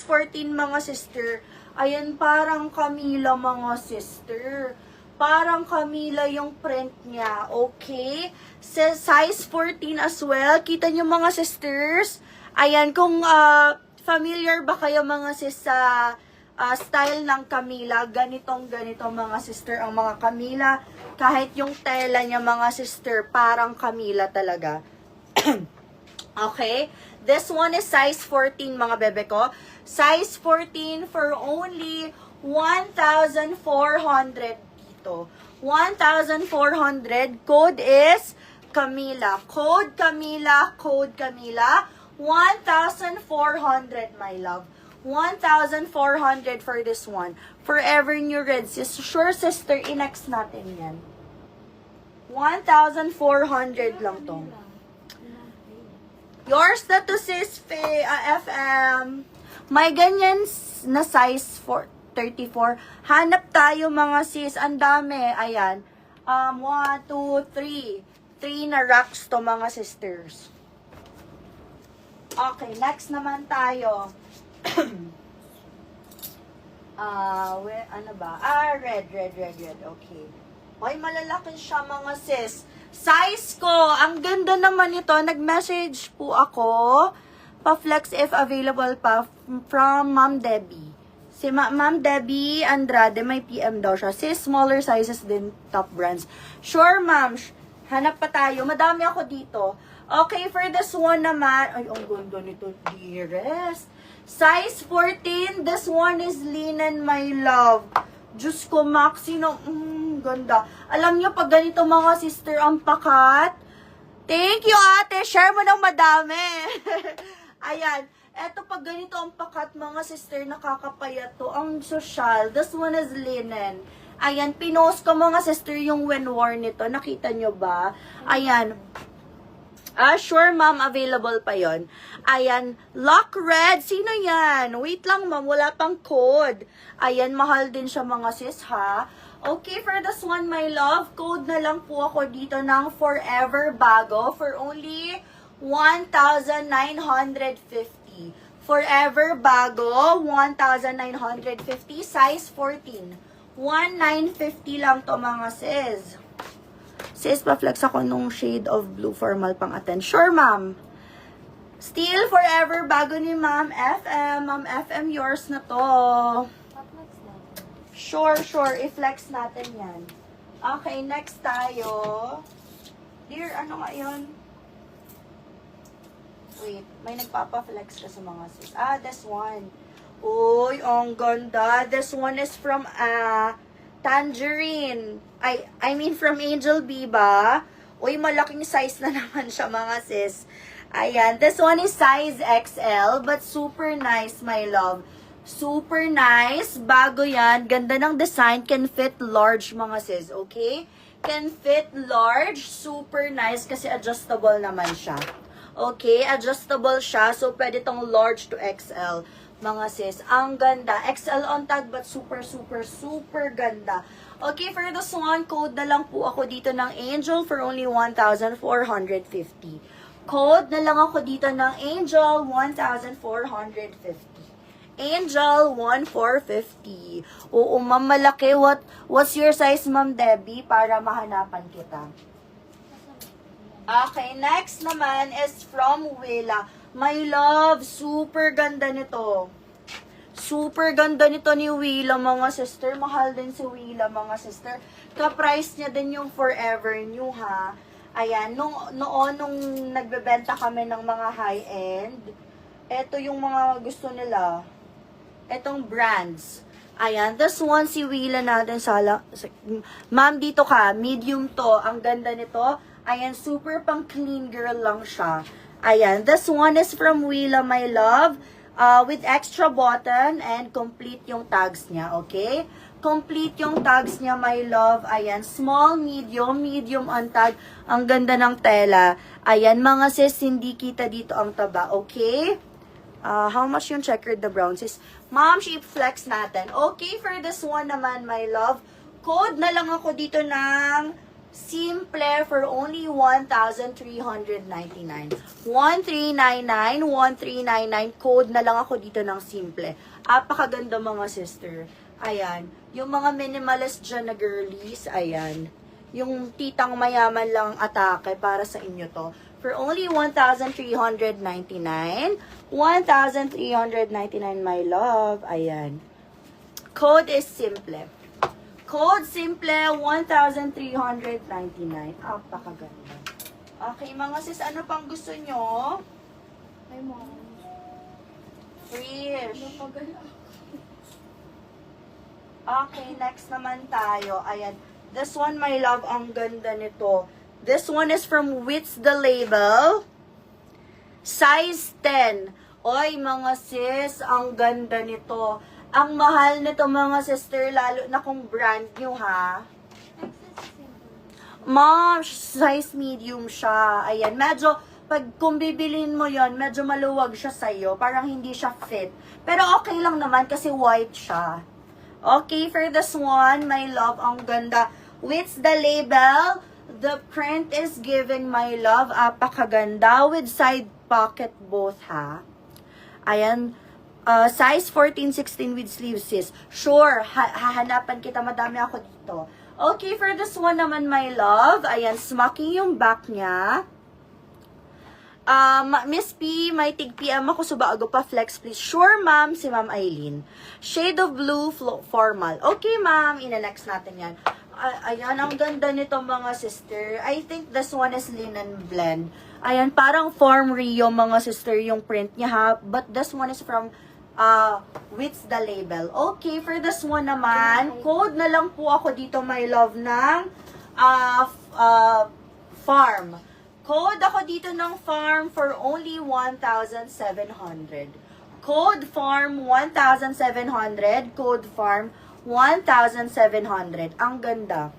14 mga sister. Ayan, parang Camila mga sister. Parang Camila yung print niya. Okay? Size 14 as well. Kita nyo mga sisters? Ayan, kung familiar ba kayo mga sis sa style ng Camila, ganito mga sister ang mga Camila. Kahit yung tela niya mga sister, parang Camila talaga. Okay? This one is size 14 mga bebe ko. Size 14 for only 1,400 dito. 1,400. Code is Camila. Code Camila. Code Camila. 1,400 my love. 1,400 for this one. Forever New Red. Sure sister, inex natin yan. 1,400 lang to. Yours na to sis FM. May ganyan na size 34. Hanap tayo mga sis. Ang dami. Ayan. 1, 2, 3. 3 na racks to mga sisters. Okay, next naman tayo. Ano ba? Red. Okay. Ay, malalaki siya mga sis. Size ko, ang ganda naman ito. Nag-message po ako. Pa-flex if available pa from Ma'am Debbie. Si Ma'am Debbie Andrade, may PM daw siya. Sis, smaller sizes din, top brands. Sure, ma'am. Hanap pa tayo. Madami ako dito. Okay, for this one naman. Ay, ang ganda nito, dearest. Size 14. This one is linen, my love. Diyos ko, Maxi, no. Ganda. Alam nyo, pag ganito mga sister, ang pakat. Thank you, ate. Share mo ng madami. Ayan. Eto, pag ganito ang pakat, mga sister, nakakapayat to. Ang social. This one is linen. Ayan, pinost ko mga sister yung when worn nito. Nakita nyo ba? Ayan. Sure, ma'am. Available pa yon. Ayan. Lock red. Sino yan? Wait lang, ma'am. Wala pang code. Ayan, mahal din siya mga sis, ha? Okay, for this one, my love, code na lang po ako dito ng Forever Bago for only 1,950. Forever Bago, 1,950, size 14. 1,950 lang to mga sis. Sis, pa-flex ako nung shade of blue formal pang attend. Sure, ma'am. Still Forever Bago ni Ma'am FM. Ma'am FM, yours na to. Sure. I-flex natin yan. Okay, next tayo. Dear, ano nga yun? Wait, may nagpapa-flex ka sa mga sis. This one. Uy, ang ganda. This one is from Tangerine. I mean from Angel B ba? Uy, malaking size na naman siya mga sis. Ayan, this one is size XL but super nice, my love. Super nice. Bago yan. Ganda ng design. Can fit large mga sis. Okay? Can fit large. Super nice kasi adjustable naman siya. Okay? Adjustable siya. So, pwede tong large to XL mga sis. Ang ganda. XL on tag but super ganda. Okay, for this one, code na lang po ako dito ng Angel for only 1,450. Code na lang ako dito ng Angel, 1,450. Angel, 1,450. Oo, ma'am, malaki. What's your size, Ma'am Debbie? Para mahanapan kita. Okay, next naman is from Willa. My love, super ganda nito. Super ganda nito ni Willa, mga sister. Mahal din si Willa, mga sister. Ka-price niya din yung Forever New, ha? Ayan, nung nagbebenta kami ng mga high-end, eto yung mga gusto nila. Etong brands. Ayan, this one si Willa natin ma'am, dito ka. Medium to. Ang ganda nito. Ayan, super pang clean girl lang siya. Ayan, this one is from Willa, my love. With extra button and complete yung tags niya, okay? Complete yung tags niya, my love. Ayan, small, medium on tag. Ang ganda ng tela. Ayan, mga sis, hindi kita dito ang taba, okay? How much yung checkered the brown sis? Ma'am, shape flex natin. Okay, for this one naman, my love. Code na lang ako dito ng Simple for only 1,399. 1399, 1399. Code na lang ako dito ng simple. Apakaganda mga sister. Ayan. Yung mga minimalist dyan na girlies, ayan. Yung titang mayaman lang atake para sa inyo to. For only 1,399. 1,399, my love. Ayan. Code is simple. Code simple, 1,399. Apakaganda. Okay, mga sis, ano pang gusto nyo? Ay, mom. Fresh. Napagala. Okay, next naman tayo. Ayan. This one, my love, ang ganda nito. This one is from Wits the Label. Size 10. Oy, mga sis, ang ganda nito. Ang mahal nito, mga sister, lalo na kung brand new, ha? Mom, size medium siya. Ayan, medyo, kung bibilin mo yon, medyo maluwag siya sa'yo. Parang hindi siya fit. Pero okay lang naman kasi white siya. Okay, for this one, my love, ang ganda. With the label, the print is giving, my love, apakaganda with side pocket both, ha? Ayan, size 14-16 with sleeves, sis. Sure, hahanapan kita, madami ako dito. Okay, for this one naman, my love, ayan, smacking yung back niya. Miss P, may tig PM ako, subago pa flex please. Sure, ma'am, si Ma'am Eileen. Shade of blue, formal. Okay, ma'am, ina-next natin yan. Ayan, ang ganda nito mga sister. I think this one is linen blend. Ayan, parang form Rio mga sister yung print niya ha. But this one is from Wits the Label. Okay, for this one naman, code na lang po ako dito, my love, ng farm. Code ako dito ng farm for only 1,700. Code farm 1,700. Code farm 1,700. Ang ganda.